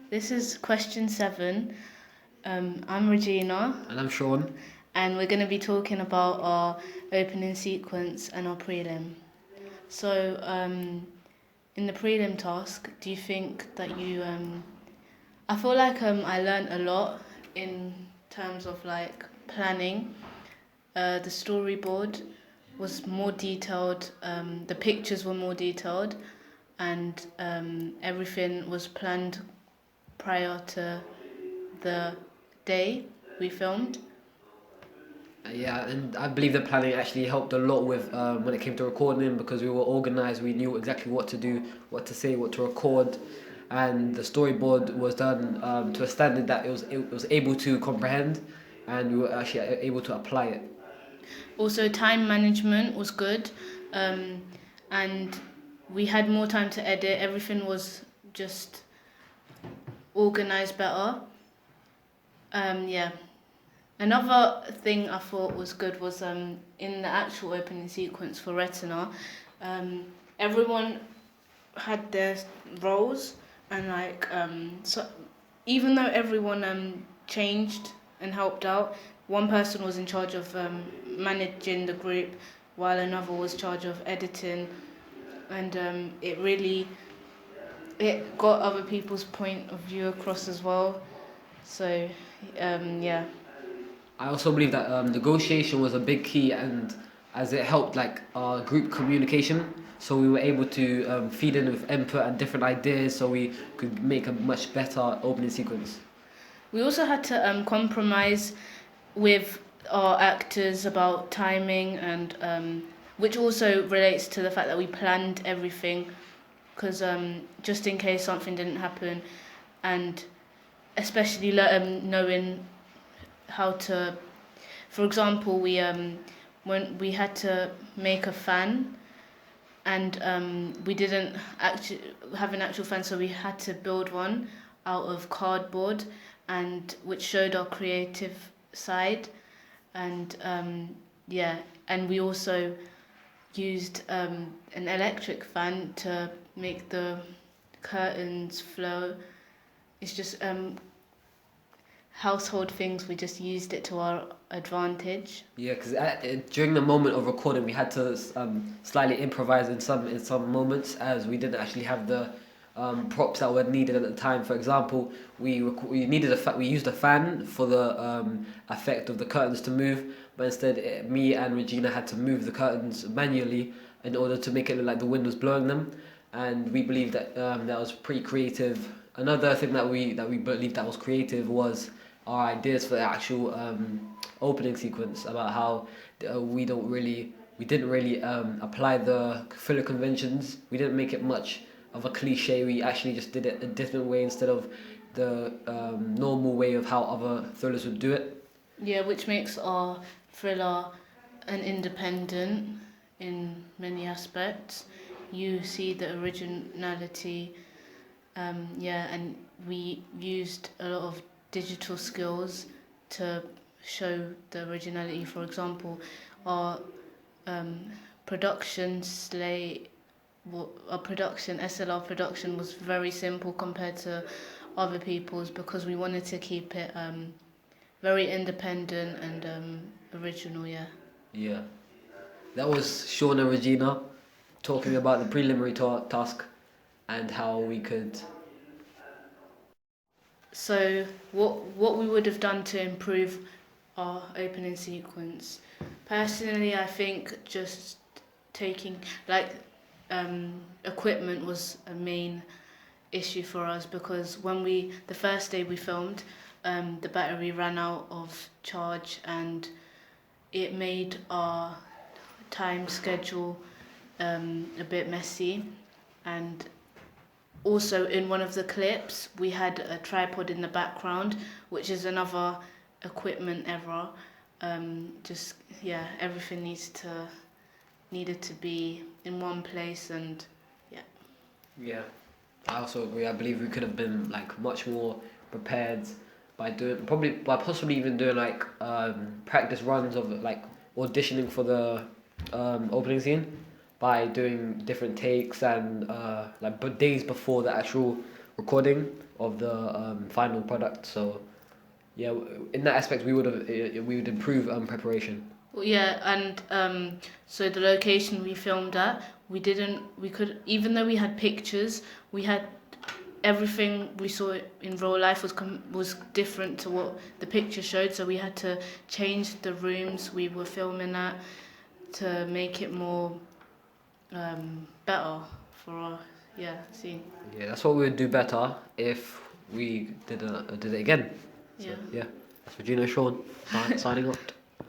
This is question 7. I'm Regina, And I'm Sean. and we're going to be talking about our opening sequence and our prelim. So, in the prelim task, do you think that you? I feel like I learned a lot in terms of like planning. The storyboard was more detailed. The pictures were more detailed, and everything was planned prior to the day we filmed. Yeah, and I believe the planning actually helped a lot with when it came to recording because we were organized. We knew exactly what to do, what to say, what to record, and the storyboard was done to a standard that it was able to comprehend, and we were actually able to apply it. Also, time management was good, um, and we had more time to edit. Everything was just organized better. Yeah. Another thing I thought was good was in the actual opening sequence for Retina, um, everyone had their roles, and so even though everyone changed and helped out, one person was in charge of managing the group, while another was in charge of editing, and it got other people's point of view across as well. So yeah. I also believe that negotiation was a big key, and as it helped like our group communication, so we were able to feed in with input and different ideas, so we could make a much better opening sequence. We also had to compromise with our actors about timing, and which also relates to the fact that we planned everything, because just in case something didn't happen, and especially knowing how to, for example, when we had to make a fan, and we didn't actually have an actual fan, so we had to build one out of cardboard, and which showed our creative side, and yeah, and we also used an electric fan to make the curtains flow. It's just household things. We just used it to our advantage. Yeah, because during the moment of recording, we had to slightly improvise in some moments as we didn't actually have the props that were needed at the time. For example, we needed we used a fan for the effect of the curtains to move, but instead me and Regina had to move the curtains manually in order to make it look like the wind was blowing them, and we believe that that was pretty creative. Another thing that we believed that was creative was our ideas for the actual opening sequence about how we didn't really apply the filler conventions. We didn't make it much of a cliche. We actually just did it a different way instead of the normal way of how other thrillers would do it. Yeah, which makes our thriller an independent in many aspects. You see the originality, yeah, and we used a lot of digital skills to show the originality. For example, our um, production slate, our production SLR production was very simple compared to other people's, because we wanted to keep it very independent and original. Yeah. Yeah, that was Sean and Regina talking about the preliminary task and how we could. So what we would have done to improve our opening sequence? Personally, I think just taking like equipment was a main issue for us, because the first day we filmed, the battery ran out of charge, and it made our time schedule a bit messy. And also in one of the clips we had a tripod in the background, which is another equipment error. Just yeah, everything needed to be in one place, and yeah. Yeah, I also agree. I believe we could have been like much more prepared by possibly even doing like practice runs of like auditioning for the opening scene by doing different takes and days before the actual recording of the final product. So yeah, in that aspect, we would improve preparation. Well, yeah, and so the location we filmed at, we could, even though we had pictures, we had everything we saw in real life was different to what the picture showed. So we had to change the rooms we were filming at to make it more better for our scene. Yeah, that's what we would do better if we did it again. So, Yeah. yeah, that's Regina Sean signing out.